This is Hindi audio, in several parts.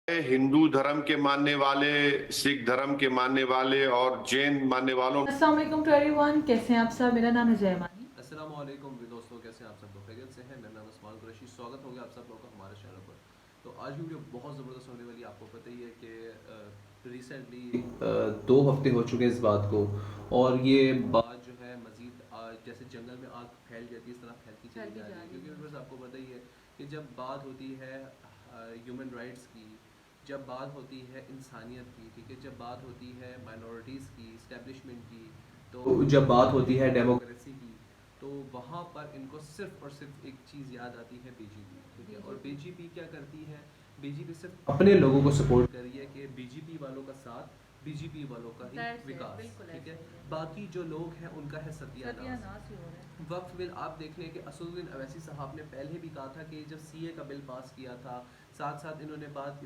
हिंदू धर्म के मानने वाले, सिख धर्म के मानने वाले और जैन मानने वालों। अस्सलाम वालेकुम टू एवरीवन, कैसे हैं आप सब। मेरा नाम है जयमानी। अस्सलाम वालेकुम दोस्तों, कैसे हैं आप सब लोग? खैरियत से हैं? मेरा नाम उस्मान कुरैशी। स्वागत होगा आप सब लोगों का हमारे चैनल पर। तो आज की वीडियो बहुत ज़बरदस्त होने वाली है। आपको पता ही है कि रिसेंटली 2 हफ्ते हो चुके हैं इस बात को, और ये बात जो है मज़ीद जैसे जंगल में आग फैल जाती है इस तरह फैलती चली जा रही है। क्योंकि बस आपको पता ही है कि जब बात होती है ह्यूमन राइट्स की, जब बात होती है इंसानियत की, ठीक है, जब बात होती है माइनॉरिटीज़ की, इस्टेब्लिशमेंट की, तो जब बात होती है डेमोक्रेसी की, तो वहाँ पर इनको सिर्फ और सिर्फ एक चीज़ याद आती है, बीजेपी, ठीक है। और बीजेपी क्या करती है? बीजेपी सिर्फ अपने लोगों को सपोर्ट कर रही है कि बीजेपी वालों का साथ, बीजेपी वालों का ही विकास, ठीक है। बाकी जो लोग हैं उनका है सत्यानाश। वक्फ बिल आप देख लें कि असदुद्दीन अवैसी साहब ने पहले भी कहा था कि जब सीए का बिल पास किया था, साथ साथ इन्होंने बात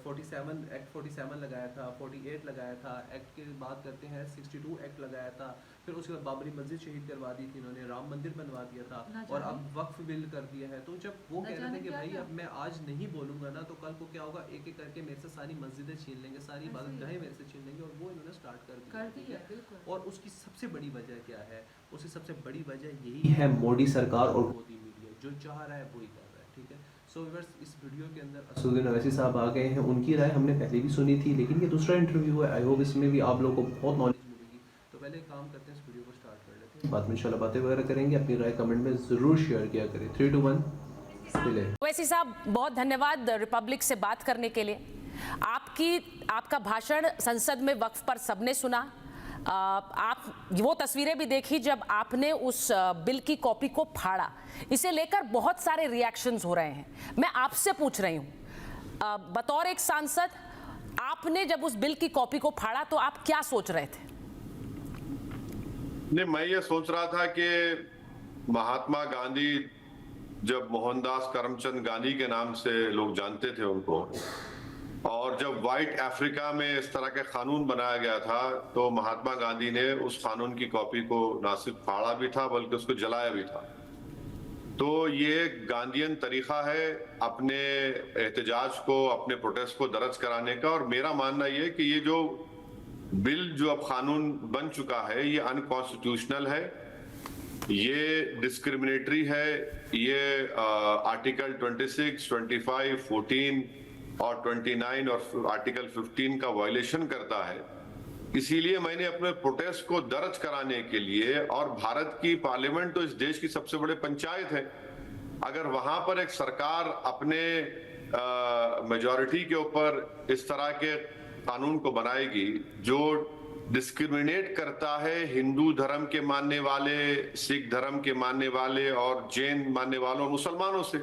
47 एक्ट 47 लगाया था, 48 लगाया था, एक्ट की बात करते हैं 62 एक्ट लगाया था, फिर उसके बाद बाबरी मस्जिद शहीद करवा दी थी इन्होंने, राम मंदिर बनवा दिया था, और अब वक्फ बिल कर दिया है। तो जब वो कह रहे थे कि भाई अब मैं आज नहीं बोलूँगा ना तो कल को क्या होगा, एक एक करके मेरे से सारी मस्जिदें छीन लेंगे, सारी इबादतगाहें मेरे से छीन लेंगे, और वो इन्होंने स्टार्ट कर दिया, ठीक है। और उसकी सबसे बड़ी वजह क्या है? उसकी सबसे बड़ी वजह यही है मोदी सरकार और मोदी मीडिया, जो चाह रहा है वही कर रहा है, ठीक है। सो व्यूअर्स, इस वीडियो के अंदर असदुद्दीन अवैसी साहब आ गए हैं। उनकी राय हमने पहले भी सुनी थी, लेकिन ये दूसरा इंटरव्यू है। आई होप इसमें भी आप लोगों को बहुत नॉलेज मिलेगी। तो पहले एक काम करते हैं, इस वीडियो को स्टार्ट कर लेते हैं, बाद में इंशाल्लाह बातें वगैरह करेंगे। अपनी राय कमेंट में ज़रूर शेयर किया करें। 3, 2, 1 प्ले। ओवैसी साहब, बहुत धन्यवाद रिपब्लिक से बात करने के लिए। आपका भाषण संसद में वक्फ पर सबने सुना। आप वो तस्वीरें भी देखी जब आपने उस बिल की कॉपी को फाड़ा। इसे लेकर बहुत सारे रिएक्शंस हो रहे हैं। मैं आपसे पूछ रही हूं, बतौर एक सांसद, आपने जब उस बिल की कॉपी को फाड़ा तो आप क्या सोच रहे थे? नहीं, मैं ये सोच रहा था कि महात्मा गांधी, जब मोहनदास करमचंद गांधी के नाम से लोग जानते थे उनको, और जब व्हाइट अफ्रीका में इस तरह का कानून बनाया गया था तो महात्मा गांधी ने उस कानून की कॉपी को ना सिर्फ फाड़ा भी था बल्कि उसको जलाया भी था। तो ये गांधीयन तरीका है अपने एहतजाज को, अपने प्रोटेस्ट को दर्ज कराने का। और मेरा मानना ये कि ये जो बिल जो अब कानून बन चुका है ये अनकॉन्स्टिट्यूशनल है, ये डिस्क्रिमिनेटरी है, ये आर्टिकल 26, 25, 14 और 29 और आर्टिकल 15 का वायलेशन करता है। इसीलिए मैंने अपने प्रोटेस्ट को दर्ज कराने के लिए, और भारत की पार्लियामेंट तो इस देश की सबसे बड़ी पंचायत है, अगर वहां पर एक सरकार अपने मेजॉरिटी के ऊपर इस तरह के कानून को बनाएगी जो डिस्क्रिमिनेट करता है हिंदू धर्म के मानने वाले, सिख धर्म के मानने वाले और जैन मानने वालों, मुसलमानों से,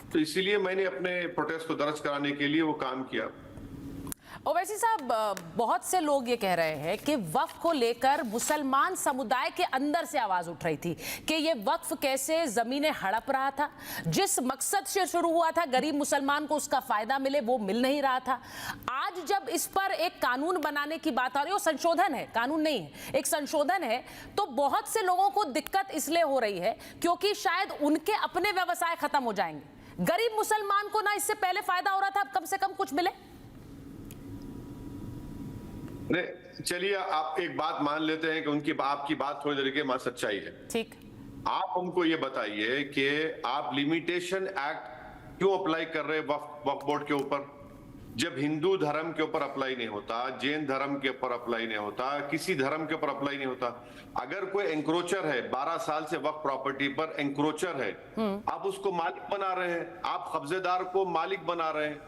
तो इसीलिए मैंने अपने प्रोटेस्ट को दर्ज कराने के लिए वो काम किया। ओवैसी साहब, बहुत से लोग ये कह रहे हैं कि वक्फ को लेकर मुसलमान समुदाय के अंदर से आवाज उठ रही थी कि ये वक्फ कैसे जमीनें हड़प रहा था, जिस मकसद से शुरू हुआ था गरीब मुसलमान को उसका फायदा मिले वो मिल नहीं रहा था। आज जब इस पर एक कानून बनाने की बात आ रही है, वो संशोधन है, कानून नहीं है, एक संशोधन है, तो बहुत से लोगों को दिक्कत इसलिए हो रही है क्योंकि शायद उनके अपने व्यवसाय खत्म हो जाएंगे। गरीब मुसलमान को ना इससे पहले फायदा हो रहा था, अब कम से कम कुछ मिले। नहीं, चलिए आप एक बात मान लेते हैं कि आपकी बात थोड़ी देर के बाद सच्चाई है। ठीक, आप हमको ये बताइए कि आप लिमिटेशन एक्ट क्यों अप्लाई कर रहे हैं वक्फ बोर्ड के ऊपर, जब हिंदू धर्म के ऊपर अप्लाई नहीं होता, जैन धर्म के ऊपर अप्लाई नहीं होता, किसी धर्म के ऊपर अप्लाई नहीं होता। अगर कोई एंक्रोचर है, 12 साल से वक्फ प्रॉपर्टी पर एंक्रोचर है, आप उसको मालिक बना रहे हैं, आप कब्जेदार को मालिक बना रहे हैं,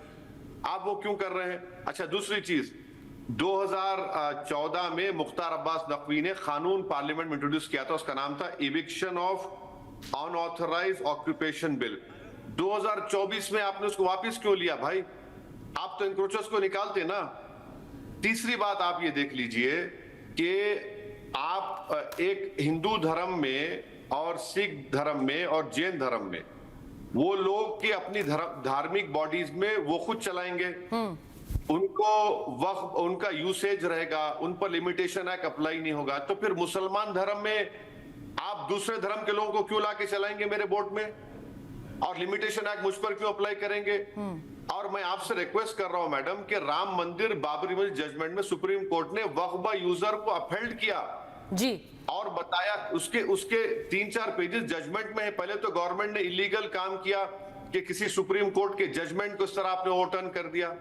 आप वो क्यों कर रहे हैं? अच्छा, दूसरी चीज, 2014 में मुख्तार अब्बास नकवी ने कानून पार्लियामेंट में इंट्रोड्यूस किया था, उसका नाम था eviction of unauthorised occupation bill. 2024 में आपने उसको वापस क्यों लिया भाई? आप तो इंक्रोचर्स को निकालते ना। तीसरी बात आप ये देख लीजिए कि आप एक हिंदू धर्म में और सिख धर्म में और जैन धर्म में वो लोग की अपनी धार्मिक बॉडीज में वो खुद चलाएंगे, उनको वक्फ, उनका यूसेज रहेगा, उन पर लिमिटेशन एक्ट अप्लाई नहीं होगा। तो फिर मुसलमान धर्म में आप दूसरे धर्म के लोगों को क्यों लाके चलाएंगे मेरे बोर्ड में, और लिमिटेशन एक्ट मुझ पर क्यों अप्लाई करेंगे? और मैं आपसे रिक्वेस्ट कर रहा हूं मैडम कि राम मंदिर बाबरी मस्जिद जजमेंट में सुप्रीम कोर्ट ने वक्फ बाय यूजर को अपहेल्ड किया जी, और बताया, उसके उसके 3-4 पेजेस जजमेंट में है। पहले तो गवर्नमेंट ने इलीगल काम किया कि किसी सुप्रीम कोर्ट के जजमेंट को इस तरह आपने ओवरटर्न कर दिया।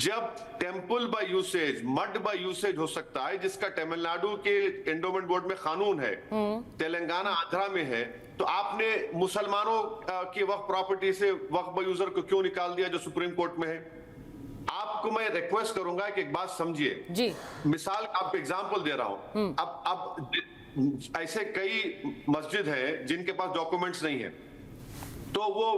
जब temple by usage, mutt by usage हो सकता है, जिसका तमिलनाडु के एंडोमेंट बोर्ड में कानून है, तेलंगाना आंध्रा में है, तो आपने मुसलमानों की वक्फ प्रॉपर्टी से वक्फ बाय यूजर को क्यों निकाल दिया जो सुप्रीम कोर्ट में है? आपको मैं रिक्वेस्ट करूंगा कि एक बात समझिए जी, मिसाल आपको एग्जांपल दे रहा हूं। अब ऐसे कई मस्जिद हैं जिनके पास डॉक्यूमेंट्स नहीं है, तो वो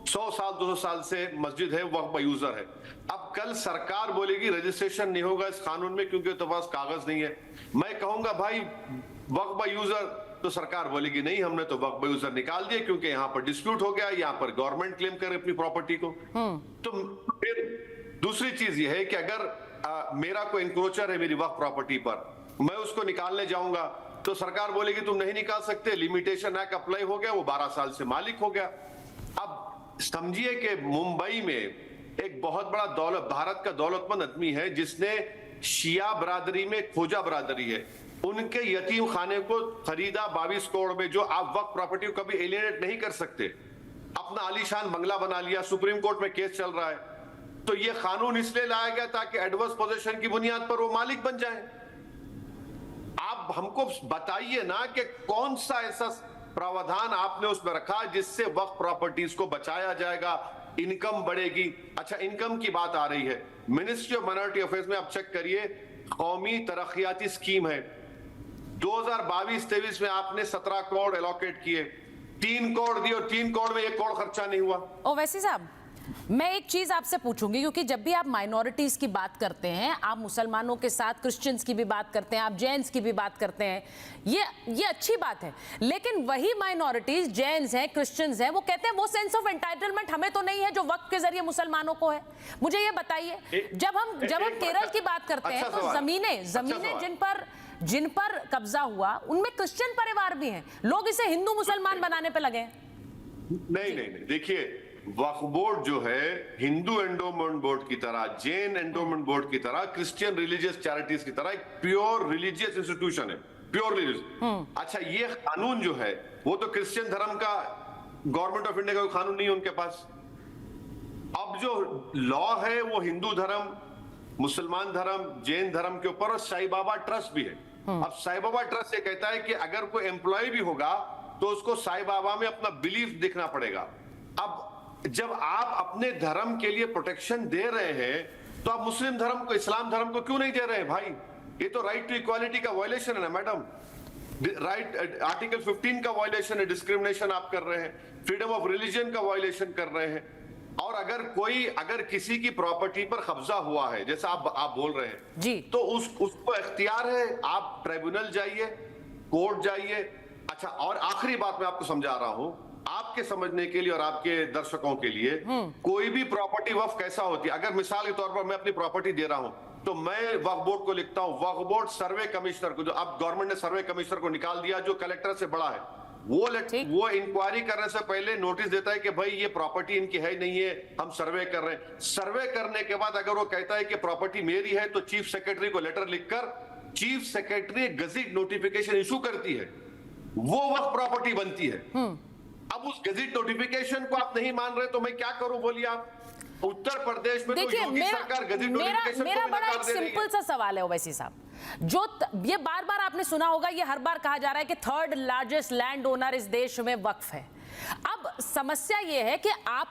100 साल 200 साल से मस्जिद है, वक्फ बाय यूजर है। अब कल सरकार बोलेगी रजिस्ट्रेशन नहीं होगा इस कानून में क्योंकि तो पास कागज नहीं है। मैं कहूंगा भाई वक्फ बाय यूजर, तो सरकार बोलेगी नहीं, हमने तो वक्फ बाय यूजर निकाल दिया क्योंकि यहाँ पर डिस्प्यूट हो गया, यहाँ पर गवर्नमेंट क्लेम करे अपनी प्रॉपर्टी को। तो फिर दूसरी चीज ये है कि अगर मेरा कोई इंक्रोचर है मेरी वक्फ प्रॉपर्टी पर, मैं उसको निकालने जाऊंगा तो सरकार बोलेगी तुम नहीं निकाल सकते, लिमिटेशन एक्ट अप्लाई हो गया, वो 12 साल से मालिक हो गया। अब समझिए कि मुंबई में एक बहुत बड़ा भारत का दौलतमंद आदमी है जिसने शिया बरादरी में, खोजा बरादरी है, उनके यतीम खाने को खरीदा 22 करोड़ में, जो आप वक्फ प्रॉपर्टी को कभी एलियनेट नहीं कर सकते। अपना आलीशान बंगला बना लिया, सुप्रीम कोर्ट में केस चल रहा है। तो ये कानून इसलिए लाया गया ताकि एडवर्स पोजीशन की बुनियाद पर वो मालिक बन जाए। आप हमको बताइए ना कि कौन सा ऐसा प्रावधान आपने उसमें रखा जिससे वक्फ प्रॉपर्टीज को बचाया जाएगा, इनकम बढ़ेगी। अच्छा, इनकम की बात आ रही है, मिनिस्ट्री ऑफ माइनॉरिटी अफेयर्स में आप चेक करिए, कौमी तरक्याती स्कीम है, 2022-23 में आपने 17 करोड़ एलोकेट किए, 3 करोड़ दिए और 3 करोड़ में 1 करोड़ खर्चा नहीं हुआ। ओवैसी साहब, मैं एक चीज आपसे पूछूंगी, क्योंकि जब भी आप माइनॉरिटीज की बात करते हैं, आप मुसलमानों के साथ क्रिश्चियंस की भी बात करते हैं, आप जैन्स की भी बात करते हैं, ये अच्छी बात है, लेकिन वही माइनॉरिटीज, जैन्स हैं, क्रिश्चियंस हैं, वो कहते हैं वो सेंस ऑफ एंटाइटलमेंट हमें तो नहीं है जो वक्फ के जरिए मुसलमानों को है। मुझे ये बताइए, जब हम केरल की बात करते हैं तो जमीनें जिन पर कब्जा हुआ उनमें क्रिश्चियन परिवार भी हैं, लोग इसे हिंदू मुसलमान बनाने पे लगे हैं। नहीं, देखिए वक्फ बोर्ड जो है हिंदू एंडोमेंट बोर्ड की तरह, जैन एंडोमेंट बोर्ड की तरह, क्रिश्चियन रिलीजियस चैरिटीज की तरह एक प्योर रिलीजियस इंस्टीट्यूशन है, प्योर रिलीजियस। अच्छा, ये कानून जो है वो तो क्रिश्चियन धर्म का, गवर्नमेंट ऑफ इंडिया का कानून नहीं है उनके पास। अब जो लॉ है वो हिंदू धर्म, मुसलमान धर्म, जैन धर्म के ऊपर, और साईं बाबा ट्रस्ट भी है। अब साईं बाबा ट्रस्ट ये कहता है कि अगर कोई एम्प्लॉय भी होगा तो उसको साईं बाबा में अपना बिलीफ दिखना पड़ेगा। अब जब आप अपने धर्म के लिए प्रोटेक्शन दे रहे हैं तो आप मुस्लिम धर्म को, इस्लाम धर्म को क्यों नहीं दे रहे हैं भाई? ये तो राइट टू इक्वालिटी का वायलेशन है ना मैडम, राइट आर्टिकल 15 का वायलेशन है, डिस्क्रिमिनेशन आप कर रहे हैं, फ्रीडम ऑफ रिलीजन का वायलेशन कर रहे हैं। और अगर किसी की प्रॉपर्टी पर कब्जा हुआ है, जैसा आप बोल रहे हैं जी, तो उसको इख्तियार है, आप ट्राइब्यूनल जाइए, कोर्ट जाइए। अच्छा, और आखिरी बात मैं आपको समझा रहा हूं आपके समझने के लिए और आपके दर्शकों के लिए, कोई भी प्रॉपर्टी वक्फ कैसा होती है। अगर मिसाल के तौर पर मैं अपनी प्रॉपर्टी दे रहा हूं तो मैं वक्फ बोर्ड को लिखता हूं, वक्फ बोर्ड सर्वे कमिश्नर को, जो अब गवर्नमेंट ने सर्वे कमिश्नर को निकाल दिया जो कलेक्टर से बड़ा है, वो इंक्वायरी करने से पहले नोटिस देता है कि भाई ये प्रॉपर्टी इनकी है नहीं है, हम सर्वे कर रहे हैं। सर्वे करने के बाद अगर वो कहता है कि प्रॉपर्टी मेरी है तो चीफ सेक्रेटरी को लेटर लिखकर chief secretary gazette notification issue करती है, वो वक्फ प्रॉपर्टी बनती है। अब उस गजेट नोटिफिकेशन को आप नहीं मान रहे तो मैं क्या करूं बोलिए आप? उत्तर प्रदेश में तो योगी सरकार गजेट नोटिफिकेशन को मेरा बड़ा एक नकार दे रही है। सिंपल सा सवाल है ओवैसी साहब, जो ये बार बार आपने सुना होगा, ये हर बार कहा जा रहा है कि 3rd लार्जेस्ट लैंड ओनर इस देश में वक्फ है। अब समस्या ये है कि आप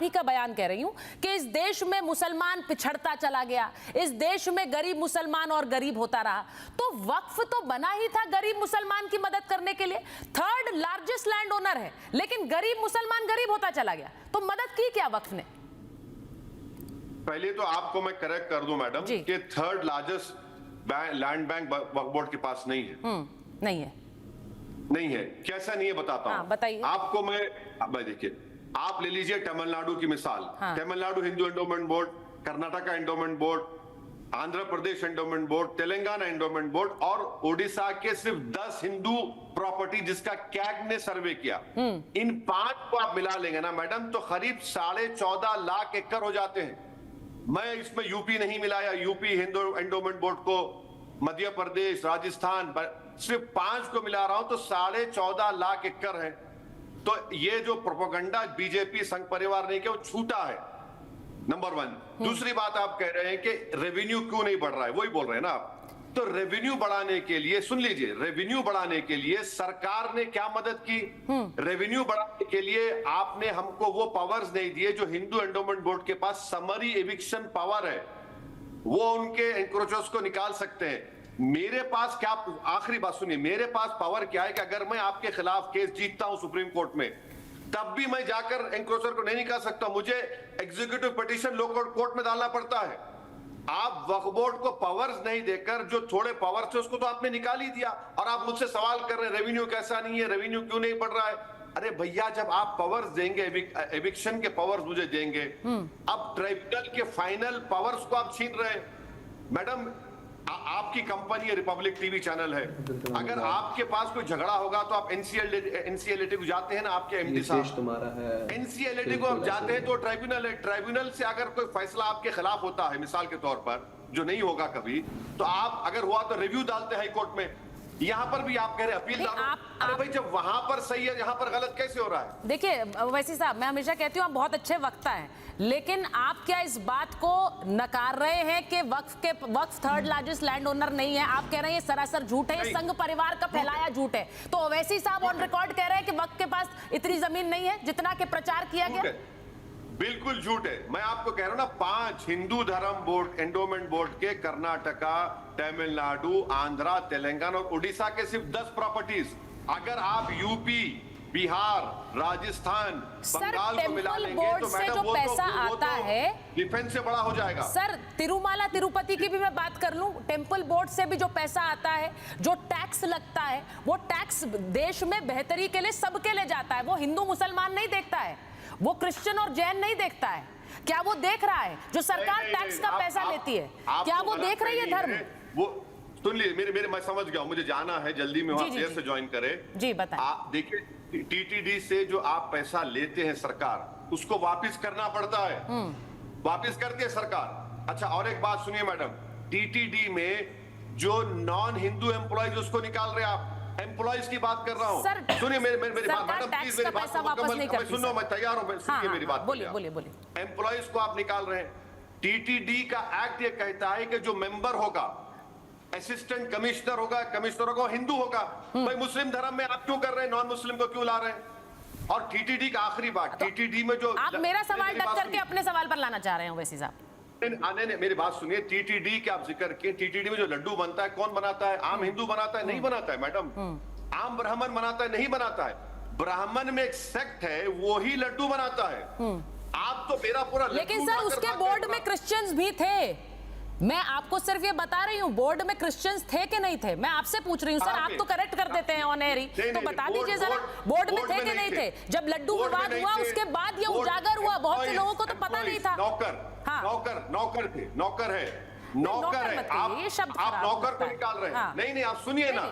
ही का बयान कह रही हूं कि इस देश में मुसलमान पिछड़ता चला गया, इस देश में गरीब मुसलमान और गरीब होता रहा, तो वक्फ तो बना ही था गरीब मुसलमान की मदद करने के लिए। 3rd लार्जेस्ट लैंड ओनर है लेकिन गरीब मुसलमान गरीब होता चला गया, तो मदद की क्या वक्फ ने? पहले तो आपको मैं करेक्ट कर दूं मैडम कि 3rd लार्जेस्ट लैंड बैंक वक्फ बोर्ड के पास नहीं है। नहीं है। कैसा नहीं है बताता हूं। बताइए। आपको मैं देखिए, आप ले लीजिए तमिलनाडु की मिसाल। Tamil Nadu Hindu endowment board, Karnataka endowment board, Andhra Pradesh endowment board, Telangana endowment board और ओडिशा के सिर्फ 10 हिंदू प्रॉपर्टी जिसका कैग ने सर्वे किया, इन 5 को आप मिला लेंगे ना मैडम तो करीब 14.5 लाख एकड़ हो जाते हैं। मैं इसमें यूपी नहीं मिलाया, यूपी हिंदू एंडोमेंट बोर्ड को, मध्य प्रदेश, राजस्थान, सिर्फ 5 को मिला रहा हूं तो 14.5 लाख एकड़ है। तो ये जो प्रोपेगेंडा बीजेपी संघ परिवार ने किया वो छूटा है, नंबर 1। दूसरी बात आप कह रहे हैं कि रेवेन्यू क्यों नहीं बढ़ रहा है, वही बोल रहे हैं ना आप। तो रेवेन्यू बढ़ाने के लिए, सुन लीजिए, रेवेन्यू बढ़ाने के लिए सरकार ने क्या मदद की? रेवेन्यू बढ़ाने के लिए आपने हमको वो पावर्स नहीं दिए जो हिंदू एंडोमेंट बोर्ड के पास समरी एविक्शन पावर है, वो उनके एंक्रोचर्स को निकाल सकते हैं। मेरे पास क्या, आखिरी बात सुनिए, मेरे पास पावर क्या है कि अगर मैं आपके खिलाफ केस जीतता हूं सुप्रीम कोर्ट में, तब भी मैं जाकर एंक्रोचर को नहीं निकाल सकता, मुझे एग्जीक्यूटिव पिटीशन लोकल कोर्ट में डालना पड़ता है। आप वक्फ बोर्ड को पावर्स नहीं देकर जो थोड़े पावर्स थे उसको तो आपने निकाल ही दिया, और आप मुझसे सवाल कर रहे हैं रेवेन्यू कैसा नहीं है, रेवेन्यू क्यों नहीं बढ़ रहा है। अरे भैया, जब आप पावर्स देंगे, एविक्शन के पावर्स मुझे देंगे, अब ट्राइब्यूनल के फाइनल पावर्स को आप छीन रहे हैं। मैडम, आपकी कंपनी है, रिपब्लिक टीवी चैनल है, अगर आपके पास कोई झगड़ा होगा तो आप एनसीएलटी को जाते हैं ना, आपके एमडी साहब तुम्हारा है, एनसीएलटी को आप जाते हैं तो ट्राइब्यूनल है, ट्राइब्यूनल से अगर कोई फैसला आपके खिलाफ होता है, मिसाल के तौर पर, जो नहीं होगा कभी, तो आप अगर हुआ तो रिव्यू डालते हैं हाई कोर्ट में। यहाँ पर भी आप कह रहे अपील डालो। अरे भाई, जब वहां पर सही है, यहाँ पर गलत कैसे हो रहा है? देखिए वैसी साहब, मैं हमेशा कहती हूँ आप बहुत अच्छे वक्ता हैं, लेकिन आप क्या इस बात को नकार रहे हैं कि वक्फ थर्ड लार्जेस्ट लैंड ओनर नहीं है? आप कह रहे हैं ये सरासर झूठ है, ये संघ परिवार का फैलाया झूठ है। तो ओवैसी साहब ऑन रिकॉर्ड कह रहे हैं कि वक्फ के पास इतनी जमीन नहीं है जितना के प्रचार किया गया। बिल्कुल झूठ है। मैं आपको कह रहा हूं ना, 5 हिंदू धर्म बोर्ड, एंडोमेंट बोर्ड के कर्नाटका, तमिलनाडु, आंध्रा, तेलंगाना और उड़ीसा के सिर्फ 10 प्रॉपर्टीज, अगर आप यूपी, बिहार, राजस्थान, बंगाल को मिला लेंगे तो मैडम जो पैसा आता है डिफेंस से बड़ा हो जाएगा। सर, तिरुमाला तिरुपति की भी मैं बात कर लूं, टेम्पल बोर्ड से भी जो पैसा आता है, जो टैक्स लगता है, वो टैक्स देश में बेहतरी के लिए सबके लिए जाता है। वो हिंदू मुसलमान नहीं देखता है, वो क्रिश्चियन और जैन नहीं देखता है। क्या वो देख रहा है जो सरकार टैक्स का पैसा लेती है, क्या वो देख रही है धर्म? वो सुन लीजिए, मेरे मैं समझ गया, मुझे जाना है जल्दी में, वहां देर से ज्वाइन करे। जी बताएं। आप देखिए, टीटीडी से जो आप पैसा लेते हैं सरकार, उसको वापस करना पड़ता है, वापस करती है सरकार। अच्छा, और एक बात सुनिए मैडम, टीटीडी में जो नॉन हिंदू एम्प्लॉइज उसको निकाल रहे आप, एम्प्लॉइज की बात कर रहा हूं। सुनिए मेरी बात मैडम, प्लीज मेरी बात को मुकम्मल सुनो, मैं तैयार हूं, सुनिए मेरी बात। बोलिए। एम्प्लॉइज को आप निकाल रहे हैं। टीटीडी का एक्ट ये कहता है कि जो मेंबर होगा, असिस्टेंट कमिश्नर होगा, हिंदू होगा। भाई, मुस्लिम धर्म में आप क्यों कर रहे हैं, नॉन मुस्लिम को क्यों ला रहे हैं? और टीटीडी का आखिरी बात, टीटीडी में जो आप मेरा सवाल टक करके अपने सवाल पर लाना चाह रहे हैं वैसी साहब। नहीं, मेरी बात सुनिए। टीटीडी के आप जिक्र किए, टीटीडी में जो लड्डू बनता है कौन बनाता है? आम हिंदू बनाता है? नहीं बनाता है मैडम। आम ब्राह्मण बनाता है? नहीं बनाता है। ब्राह्मण में एक सेक्ट है, वो ही लड्डू बनाता है। आप तो मेरा पूरा, लेकिन सर उसके बोर्ड में क्रिश्चियंस भी थे। मैं आपको सिर्फ ये बता रही हूँ, बोर्ड में क्रिश्चियंस थे कि नहीं थे, मैं आपसे पूछ रही हूँ। सर, आप तो करेक्ट कर देते हैं ऑन एयर ही, तो बता दीजिए जरा, बोर्ड में थे कि नहीं थे? जब लड्डू विवाद हुआ उसके बाद ये उजागर हुआ, बहुत से लोगों को तो पता नहीं था। नौकर थे, नौकर है। आप नौकर को निकाल रहे हैं। नहीं, आप सुनिए ना,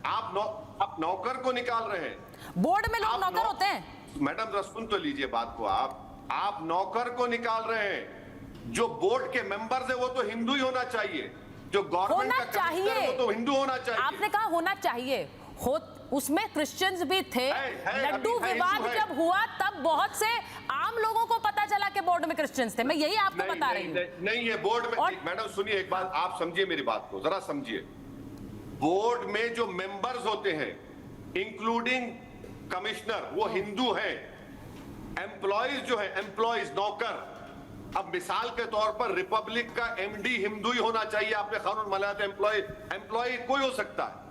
आप नौकर को निकाल रहे हैं। बोर्ड में लोग नौकर होते हैं मैडम, जरा सुन तो लीजिए बात को। आप नौकर को निकाल रहे हैं। जो बोर्ड के मेंबर्स है वो तो हिंदू ही होना चाहिए, जो गवर्नमेंट का कमिश्नर है वो तो हिंदू होना चाहिए। आपने कहा होना चाहिए, उसमें क्रिश्चियंस भी थे। लड्डू विवाद जब हुआ तब बहुत से आम लोगों को पता चला कि बोर्ड में क्रिश्चियंस थे। मैं यही आपको बता रही हूँ। नहीं, ये बोर्ड में, मैडम सुनिए एक बात, आप समझिए मेरी बात को, जरा समझिए। बोर्ड में जो मेंबर्स होते हैं, इंक्लूडिंग कमिश्नर, वो हिंदू हैं। एम्प्लॉइज जो है, एम्प्लॉइज, नौकर, अब मिसाल के तौर पर रिपब्लिक का एमडी हिंदू ही होना चाहिए, आपने कानून बनाया था। एम्प्लॉय कोई हो सकता है।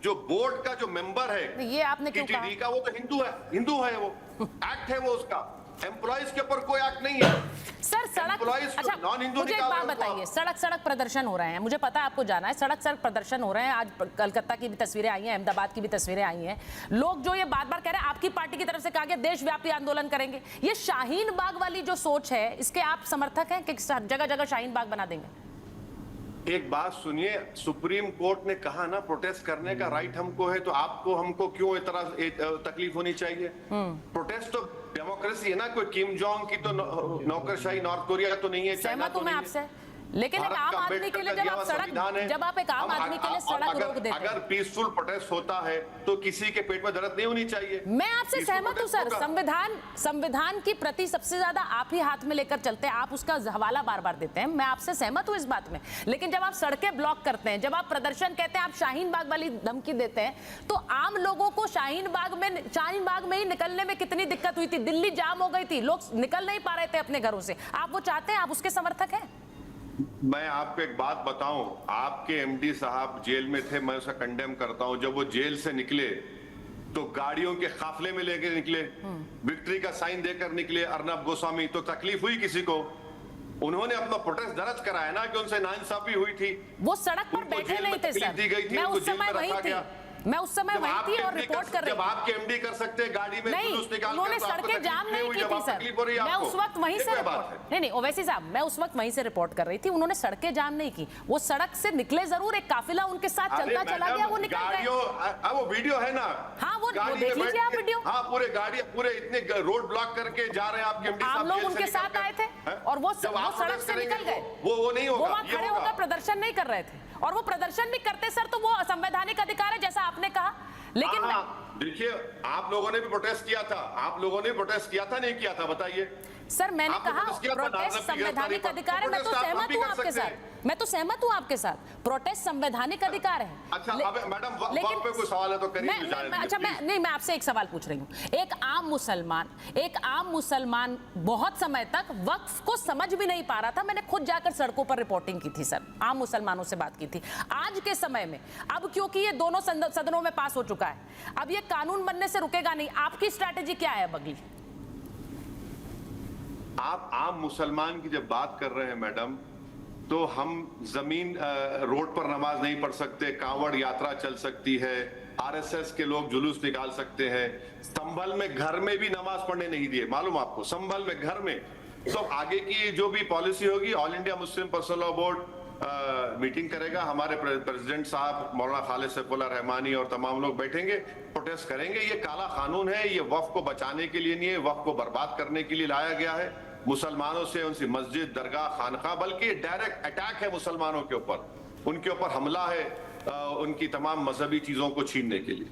जो बोर्ड का जो मेंबर है, ये आपने क्यों कहा? का, वो तो हिंदू है वो एक्ट है वो उसका। एम्प्लॉइज के ऊपर कोई एक्ट नहीं है। सर सड़क Employees को अच्छा non-Hindu मुझे एक निकाल बात रहे हो बताइए, आप। सड़क प्रदर्शन हो रहे हैं, मुझे पता है आपको जाना है, सड़क प्रदर्शन हो रहे हैं। आज कलकत्ता की भी तस्वीरें आई हैं, अहमदाबाद की भी तस्वीरें आई हैं। लोग जो ये बार बार कह रहे हैं आपकी पार्टी की तरफ से कहा गया देशव्यापी आंदोलन करेंगे, ये शाहीन बाग वाली जो सोच है इसके आप समर्थक हैं कि जगह जगह शाहीन बाग बना देंगे? एक बात सुनिए, सुप्रीम कोर्ट ने कहा ना प्रोटेस्ट करने का राइट हमको है, तो आपको हमको क्यों इतना तकलीफ होनी चाहिए? प्रोटेस्ट तो डेमोक्रेसी है ना, कोई किम जोंग की तो नौकरशाही नॉर्थ कोरिया तो नहीं है, चाइना सहमत तो हूं मैं नहीं है। आपसे, लेकिन एक भारत आम का आदमी अम्बेडकर के लिए का दिया हुआ जब संविधान है। आप एक आम अब आदमी के लिए अब सड़क अगर- रोक देते हैं। अगर पीसफुल प्रोटेस्ट होता है तो किसी के पेट में दर्द नहीं होनी चाहिए। मैं आपसे Peaceful सहमत हूं protest सर, होगा। संविधान की प्रति सबसे ज्यादा आप ही हाथ में लेकर चलते हैं, आप उसका हवाला बार बार देते हैं, मैं आपसे सहमत हूं इस बात में। लेकिन जब आप सड़कें ब्लॉक करते हैं, जब आप प्रदर्शन कहते हैं, आप शाहीन बाग वाली धमकी देते हैं, तो आम लोगों को शाहीन बाग में ही निकलने में कितनी दिक्कत हुई थी। दिल्ली जाम हो गई थी, लोग निकल नहीं पा रहे थे अपने घरों से। आप वो चाहते हैं, आप उसके समर्थक हैं? मैं आपको एक बात बताऊं, आपके एमडी साहब जेल में थे, मैं उसे कंडेम करता हूं। जब वो जेल से निकले तो गाड़ियों के काफले में लेके निकले, विक्ट्री का साइन देकर निकले अर्नब गोस्वामी। तो तकलीफ हुई किसी को? उन्होंने अपना प्रोटेस्ट दर्ज कराया ना कि उनसे नाइंसाफी हुई थी। वो सड़क पर उनको बैठे जेल नहीं में थे तकलीफ सर, दी गई थी, मैं उनको उस जेल समय में वही रखा थी, गया। मैं उस समय जब वही आपके थी और MD रिपोर्ट कर रही जब थी। आपके एमडी कर सकते हैं गाड़ी में नहीं, जुलूस निकाल उन्होंने के, तो आपको सड़कें तकलीफ जाम क्यों नहीं हुई की जब थी आपको सर, तकलीफ हो रही है मैं आपको? उस वक्त वहीं ये से क्या बात है? नहीं ओवैसी साहब, मैं उस वक्त वहीं से रिपोर्ट कर रही थी। उन्होंने सड़कें जाम नहीं की, वो सड़क से निकले जरूर, एक काफिला उनके साथ अरे चलता चला मैडम, गया, वो निकल गए। गाड़ियों वो वीडियो है ना? हाँ, वो गाड़ी देख में लीजिए बैठ आप के- वीडियो। हाँ, पूरे गाड़ी पूरे इतने रोड ब्लॉक करके जा रहे हैं आपके एमडी आप साहब लोग जेल से उनके निकल साथ कर। आए थे हैं? और वो जब आप सड़क प्रोटेस्ट से निकल करेंगे, गए। वो नहीं वो होगा, वहाँ ये खड़े होगा। होकर प्रदर्शन नहीं कर रहे थे, और वो प्रदर्शन भी करते सर तो वो असंवैधानिक अधिकार है जैसा आपने कहा। लेकिन हाँ, देखिए, आप लोगों ने भी प्रोटेस्ट किया था, आप लोगों ने प्रोटेस्ट किया था नहीं किया था बताइए? सर मैंने आपने कहा प्रोटेस्ट किया था प्रोटेस्ट नाजब की गिरफ्तारी संवैधानिक पर। अधिकार है, मैं तो प्रोटेस्ट आप सहमत भी हूँ कर आपके सकते साथ, हैं। मैं तो सहमत हूँ आपके साथ, प्रोटेस्ट संवैधानिक अधिकार है। अच्छा, अब मैडम वक्त पे कोई सवाल है तो करिए, मैं आपसे एक सवाल पूछ रही हूँ। एक आम मुसलमान बहुत समय तक वक्फ को समझ भी नहीं पा रहा था। मैंने खुद जाकर सड़कों पर रिपोर्टिंग की थी सर, आम मुसलमानों से बात की थी। आज के समय में अब क्योंकि ये दोनों सदनों में पास हो चुका है, अब ये कानून बनने से रुकेगा नहीं, आपकी स्ट्रैटेजी क्या है अब अगली? आप आम मुसलमान की जब बात कर रहे हैं मैडम, तो हम जमीन रोड पर नमाज नहीं पढ़ सकते, कांवड़ यात्रा चल सकती है, आरएसएस के लोग जुलूस निकाल सकते हैं। संभल में घर में भी नमाज पढ़ने नहीं दिए, मालूम आपको? संभल में घर में। तो आगे की जो भी पॉलिसी होगी, all India Muslim personal law board meeting करेगा, हमारे प्रेसिडेंट साहब मौलाना खालिद सैफुल्लाह रहमानी और तमाम लोग बैठेंगे, प्रोटेस्ट करेंगे। ये काला कानून है, ये वक्फ को बचाने के लिए नहीं है, वक्फ को बर्बाद करने के लिए लाया गया है। मुसलमानों से उनकी मस्जिद, दरगाह, खानका, बल्कि डायरेक्ट अटैक है मुसलमानों के ऊपर, उनके ऊपर हमला है उनकी तमाम मजहबी चीजों को छीनने के लिए।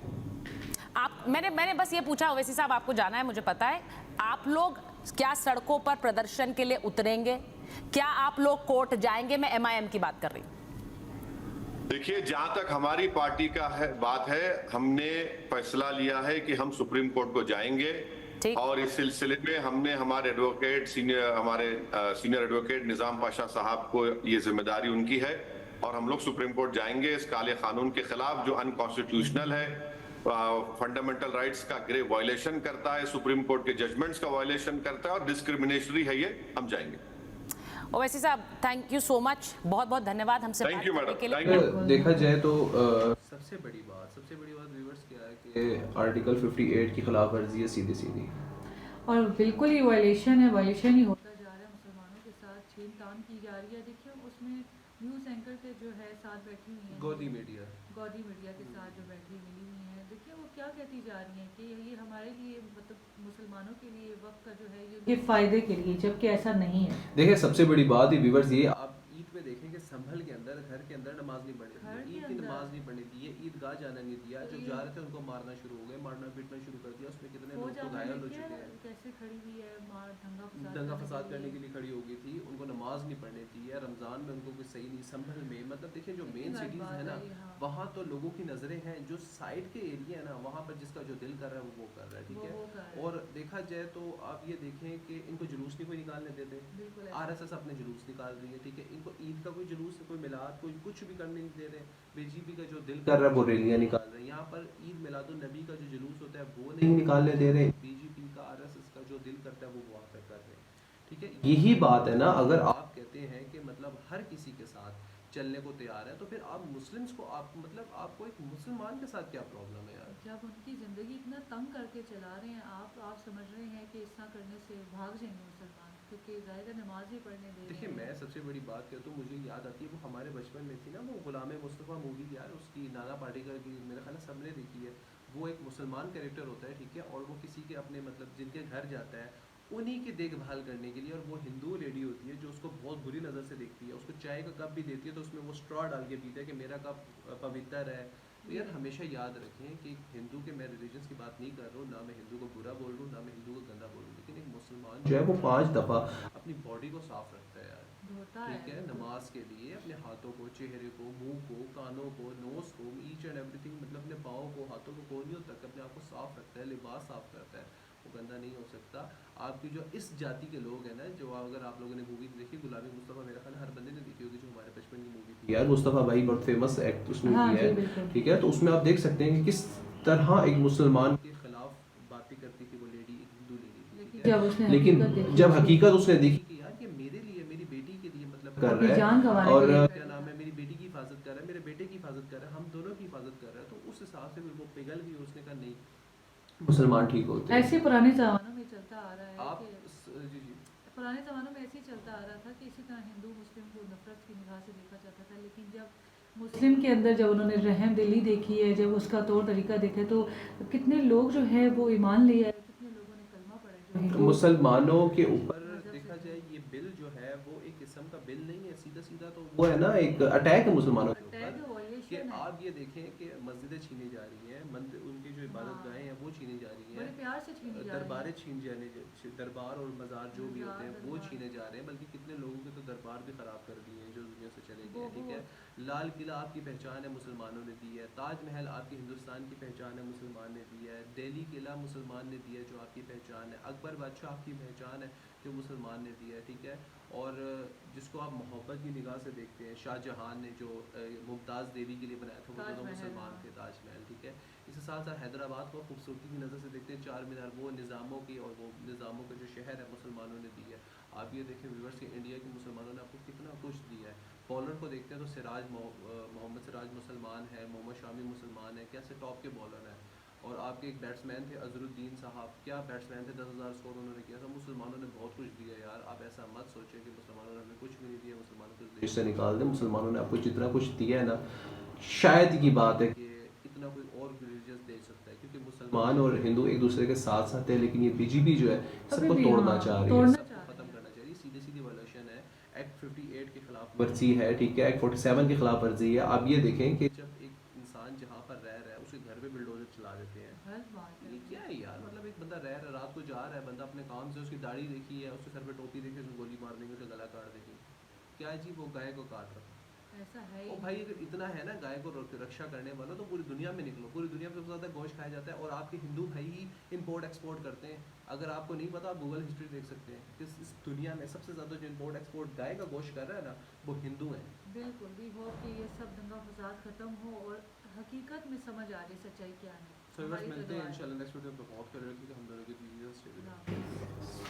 मैंने बस ये पूछा, ओवैसी साहब आपको जाना है मुझे पता है, आप लोग क्या सड़कों पर प्रदर्शन के लिए उतरेंगे? क्या आप लोग कोर्ट जाएंगे? मैं एमआईएम की बात कर रही हूँ। देखिए, जहां तक हमारी पार्टी का बात है, हमने फैसला लिया है कि हम सुप्रीम कोर्ट को जाएंगे, और इस सिलसिले में हमने हमारे सीनियर एडवोकेट निजाम पाशा साहब को ये जिम्मेदारी उनकी है, और हम लोग सुप्रीम कोर्ट जाएंगे इस काले कानून के खिलाफ जो अनकॉन्स्टिट्यूशनल है, फंडामेंटल राइट्स का ग्रे वायलेशन करता है, सुप्रीम कोर्ट के जजमेंट्स का वायलेशन करता है और डिस्क्रिमिनेटरी है, ये हम जाएंगे। ओवैसी साहब, थैंक यू सो मच, बहुत बहुत धन्यवाद हमसे बात करने के लिए। देखा जाए तो सबसे बड़ी बात व्यूअर्स क्या है कि आर्टिकल 58 की खिलाफ वर्जी है सीधी और बिल्कुल ही वायलेशन ही होता जा रहा है, मुसलमानों के साथ छीनतान की जा रही है। देखिए उसमें न्यूज़ एंकर के जो है साथ बैठी हुई हैं, गौदी मीडिया के साथ जो बैठी मिली हुई हैं, देखिए वो क्या कहती जा रही हैं कि ये हमारे लिए, मतलब मुसलमानों के लिए वक्त का जो है ये फ़ायदे के लिए, जबकि ऐसा नहीं है। देखिए सबसे बड़ी बात है व्यूअर्स, ये आप ईद में देखेंगे संभल के अंदर घर के अंदर नमाज नहीं पढ़ी थी, ईद की नमाज नहीं पढ़ी थी, ये ईदगाह जाने नहीं दिया, जब जा रहे थे उनको मारना शुरू हो गए, मारना पीटना शुरू कर दिया, उसमें कितने लोग तो घायल हो चुके हैं। कैसे खड़ी हुई है, दंगा फसाद करने के लिए खड़ी हो गई थी, उनको नमाज नहीं पढ़नी थी, या रमजान में उनको कुछ सही नहीं। संभल में मतलब देखिए जो मेन सिटीज है ना, वहाँ तो लोगों की नजरें हैं, जो साइड के एरिया है ना, वहाँ पर जिसका जो दिल कर रहा है वो कर रहा है, ठीक है। और देखा जाए तो आप ये देखें कि इनको जुलूस नहीं कोई निकालने देते, आरएसएस अपने जुलूस निकाल रही है, ठीक है। इनको ईद का कोई जुलूस, कोई मिलाद, कोई कुछ भी करने नहीं दे रहे। बीजेपी का जो दिल कर रहा है वो रैलियां निकाल रहे हैं, यहाँ पर ईद मिलादुन नबी का जो जुलूस होता है वो नहीं निकालने दे रहे। बीजेपी का, आरएसएस का और जो दिल करता है वो वहाँ तक कर रहे हैं, ठीक है। यही बात है ना, अगर आप कहते हैं कि मतलब हर किसी के साथ चलने को तैयार है, तो फिर आप मुस्लिम्स को आप मतलब आपको एक मुसलमान के साथ क्या प्रॉब्लम है यार? जब उनकी ज़िंदगी इतना तंग करके चला रहे हैं, आप समझ रहे हैं कि इतना करने से भाग जाएंगे मुसलमान, क्योंकि ज़ाहिर है नमाज ही पढ़ने दे देखिए, रहे मैं हैं। सबसे बड़ी बात कहता हूँ, मुझे याद आती है वो हमारे बचपन में थी ना, वो गुलाम मुस्तफ़ा मूवी यार, उसकी नाना पाटेकर की, मेरे ख्याल है सबने देखी है। वो एक मुसलमान कैरेक्टर होता है, ठीक है, और वो किसी के अपने मतलब जिनके घर जाता है उन्हीं की देखभाल करने के लिए, और वो हिंदू लेडी होती है जो उसको बहुत बुरी नज़र से देखती है, उसको चाय का कप भी देती है तो उसमें वो स्ट्रॉ डाल के पीता है कि मेरा कप पवित्र है। तो यार हमेशा याद रखें कि हिंदू के, मैं रिलीजन्स की बात नहीं कर रहा हूँ, ना मैं हिंदू को बुरा बोल रहा हूँ, ना मैं हिंदू को गंदा बोल रहा हूँ, लेकिन एक मुसलमान जो है वो 5 दफ़ा अपनी बॉडी को साफ रखता है यार, धोता ठीक है, बिल्कुल। नमाज के लिए अपने हाथों को, चेहरे को, मुंह को, कानों को, नोज को, ईच एंड एवरीथिंग, मतलब अपने पाँव को, हाथों को, कोहनियों तक अपने आप को साफ रखता है, लिबास साफ करता है, वो गंदा नहीं हो सकता। आपकी जो इस जाति के लोग हैं ना, जो अगर आप लोगों ने मूवी देखी गुलामी मुस्तफ़ा, मेरा ख्याल है हर बंदे ने देखी होगी, जो हमारे बचपन की मूवी थी यार, मुस्तफ़ा भाई बहुत फेमस एक्ट उसमें हाँ किया जी है, बिल्कुल। ठीक है। तो उसमें आप देख सकते हैं कि किस तरह एक मुसलमान के खिलाफ बातें करती थी वो लेडी, एक हिंदू लेडी थी, लेकिन ठीक है। जब उसने लेकिन हकीकत देखी जब उसकी, हकीकत उसने देखी कि यार ये मेरे लिए, मेरी बेटी के लिए मतलब कर अपनी रहा जान है, गंवाने और के लिए क्या नाम है, मेरी बेटी की हिफाजत कर रहा है, मेरे बेटे की हिफाजत कर रहा है, हम दोनों की हिफाजत कर रहा है, तो उस हिसाब से फिर वो पिघल गई और उसने कहा नहीं, मुसलमान ठीक होते हैं। ऐसे पुराने ज़मानों में चलता आ रहा है आप कि जी जी पुराने ज़मानों में ऐसे ही चलता आ रहा था कि इसी तरह हिंदू मुस्लिम को नफरत की निगाह से देखा जाता था, लेकिन जब मुस्लिम के अंदर जब उन्होंने रहम दिली देखी है, जब उसका तौर तरीका देखा, तो कितने लोग जो है वो ईमान ले आए, कितने लोगों ने कलमा पढ़ा जो हिंदू मुसलमानों के ऊपर मजहब से देखा थे। जाए, ये बिल जो है वो एक किस्म का बिल नहीं है, सीधा सीधा तो वो है ना एक अटैक है मुसलमानों के अटैक ऊपर, है, कि वॉयलेशन है। आप ये देखें कि मस्जिदें छीनी जा रही हैं, मंदिर, उनकी जो इबादत गाहें हैं वो छीनी जा रही बड़े हैं, प्यार से छीनी जा रही दरबारें है। छीन जाने, दरबार और मज़ार जो भी होते हैं वो दरबार छीने जा रहे हैं, बल्कि कितने लोगों के तो दरबार भी ख़राब कर दिए हैं जो दुनिया से चले गए हैं, ठीक है। बहुत लाल किला आपकी पहचान है, मुसलमानों ने दी है। ताजमहल आपकी हिंदुस्तान की पहचान है, मुसलमान ने दी है। दिल्ली किला मुसलमान ने दिया है जो आपकी पहचान है। अकबर बादशाह आपकी पहचान है जो मुसलमान ने दिया है, ठीक है। और जिसको आप मोहब्बत की निगाह से देखते हैं, शाहजहां ने जो मुमताज़ देवी के लिए बनाया था वो दोनों ताजमहल, मुसलमान हाँ। थे, ताजमहल, ठीक है। इसके साथ साथ हैदराबाद को खूबसूरती की नज़र से देखते हैं, चार मीनार, वो निज़ामों की, और वो निज़ामों का जो शहर है मुसलमानों ने दी है। आप ये देखें व्यूअर्स कि इंडिया के मुसलमानों ने आपको कितना कुछ दिया है। बॉलर को देखते हैं तो मोहम्मद सिराज मुसलमान है, मोहम्मद शामी मुसलमान है, कैसे टॉप के बॉलर हैं। और आपके एक बैट्समैन थे अजरुद्दीन साहब, क्या बैट्समैन थे, 10,000 स्कोर उन्होंने किया था। मुसलमानों ने बहुत कुछ दिया यार, आप ऐसा मत सोचें कि मुसलमानों ने हमें कुछ भी नहीं दिया, मुसलमानों को देश से निकाल दें। मुसलमानों ने आपको जितना कुछ दिया है ना, शायद की बात है कि इतना कोई और रिलीजियस दे सकता है, क्योंकि मुसलमान और हिंदू एक दूसरे के साथ साथ है, लेकिन ये बीजेपी जो है सबको अभी भी, तोड़ना हाँ, चाह रही है, तोड़ना सबको चाह रही खत्म है। करना चाह रही है, सीधी सीधी वायलेशन है। एक्ट 58 के खिलाफ वर्जी है, ठीक है, एक्ट 47 के खिलाफ वर्जी है। आप ये देखें कि जब एक इंसान जहाँ पर रह रहा है उसके घर पे बिल्डोजर चला देते हैं, गलत बात है। ये क्या है यार, मतलब एक बंदा रह रहा है, रात को जा रहा है बंदा अपने काम से, उसकी दाढ़ी देखी है, उसके सर पे टोपी देखी, उसको गोली मार देंगे, उसका गला काट देंगे, क्या है जी, वो गाय को काट रहा है। ऐसा है ही ओ भाई, अगर इतना है ना गाय को रक्षा करने वाला, तो पूरी दुनिया में निकलो, पूरी दुनिया में सबसे ज़्यादा गोश्त खाया जाता है, और आपके हिंदू भाई ही इम्पोर्ट एक्सपोर्ट करते हैं। अगर आपको नहीं पता, आप गूगल हिस्ट्री देख सकते हैं कि इस दुनिया में सबसे ज़्यादा जो इम्पोर्ट एक्सपोर्ट गाय का गोश्त कर रहा है ना, वो हिंदू हैं। बिल्कुल भी हो कि ये सब दंगा फसाद खत्म हो और हकीकत में समझ आ जाए सच्चाई क्या है। तो बस हमारी तो मिलते हैं दुआ है। इंशाल्लाह नेक्स्ट वीडियो में, बहुत कर रहे हैं हम दोनों की खुदा हाफिज़।